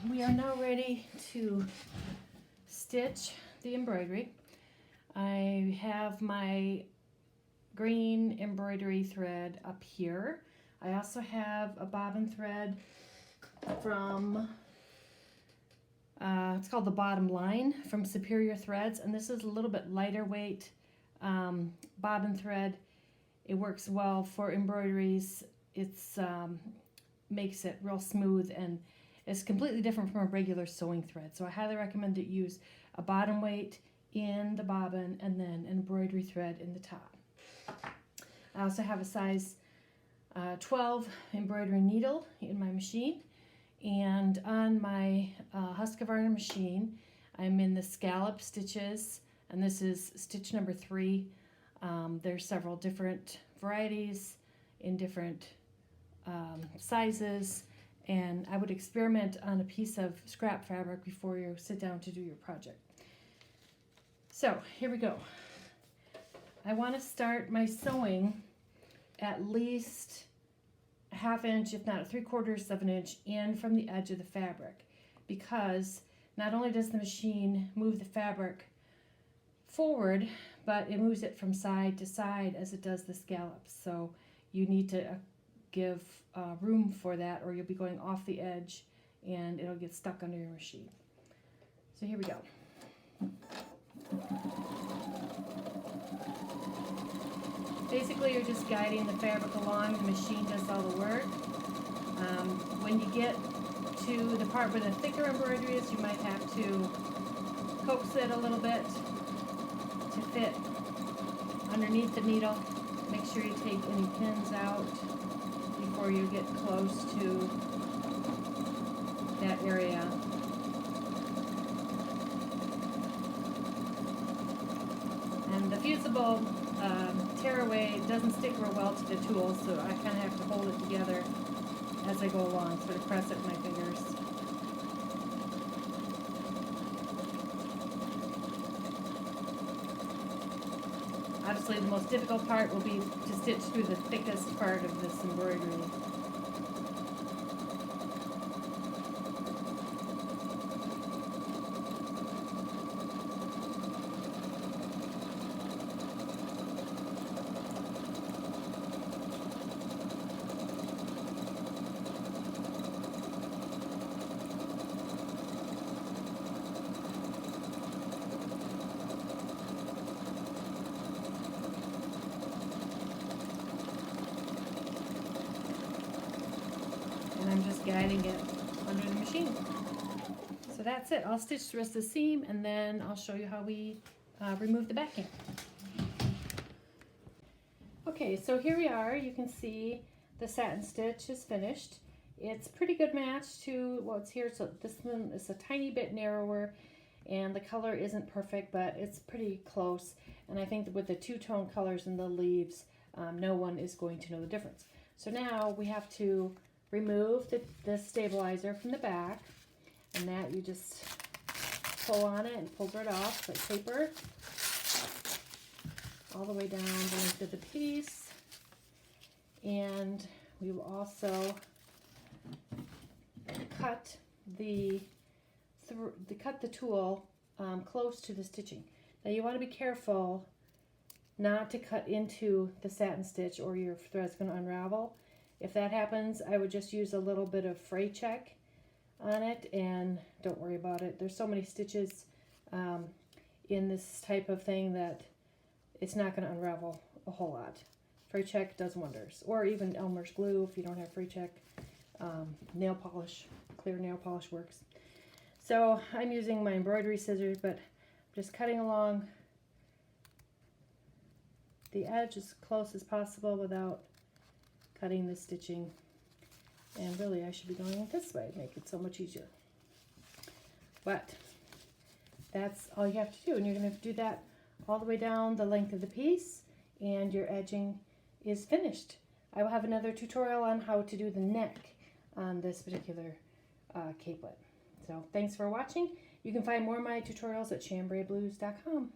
we are now ready to stitch the embroidery. I have my green embroidery thread up here. I also have a bobbin thread from, it's called the Bottom Line from Superior Threads, and this is a little bit lighter weight bobbin thread. It works well for embroideries. It's makes it real smooth, and it's completely different from a regular sewing thread. So I highly recommend that you use a bottom weight in the bobbin and then an embroidery thread in the top. I also have a size 12 embroidery needle in my machine, and on my Husqvarna machine I'm in the scallop stitches, and this is stitch number 3. There's several different varieties in different sizes, and I would experiment on a piece of scrap fabric before you sit down to do your project. So here we go. I want to start my sewing at least a ½ inch, if not 3/4 of an inch, in from the edge of the fabric, because not only does the machine move the fabric forward, but it moves it from side to side as it does the scallops. So you need to give room for that, or you'll be going off the edge and it'll get stuck under your machine. So here we go. Basically, you're just guiding the fabric along. The machine does all the work. When you get to the part where the thicker embroidery is, you might have to coax it a little bit to fit underneath the needle. Make sure you take any pins out before you get close to that area. And the fusible tearaway doesn't stick real well to the tool, so I kind of have to hold it together as I go along, sort of press it with my fingers. Obviously, the most difficult part will be to stitch through the thickest part of this embroidery. And I'm just guiding it under the machine. So that's it. I'll stitch the rest of the seam, and then I'll show you how we remove the backing. Okay, so here we are. You can see the satin stitch is finished. It's a pretty good match to what's here. So this one is a tiny bit narrower, and the color isn't perfect, but it's pretty close. And I think that with the two-tone colors in the leaves, no one is going to know the difference. So now we have to remove the stabilizer from the back, and that you just pull on it and pulls right off like paper, all the way down the length of the piece. And we will also cut the tool close to the stitching. Now you want to be careful not to cut into the satin stitch, or your thread's going to unravel. If that happens, I would just use a little bit of fray check on it, and don't worry about it. There's so many stitches in this type of thing that it's not going to unravel a whole lot. Fray check does wonders, or even Elmer's glue if you don't have fray check. Nail polish, clear nail polish works. So I'm using my embroidery scissors, but I'm just cutting along the edge as close as possible without cutting the stitching. And really I should be going this way to make it so much easier. But that's all you have to do, and you're going to have to do that all the way down the length of the piece, and your edging is finished. I will have another tutorial on how to do the neck on this particular capelet. So thanks for watching. You can find more of my tutorials at chambrayblues.com.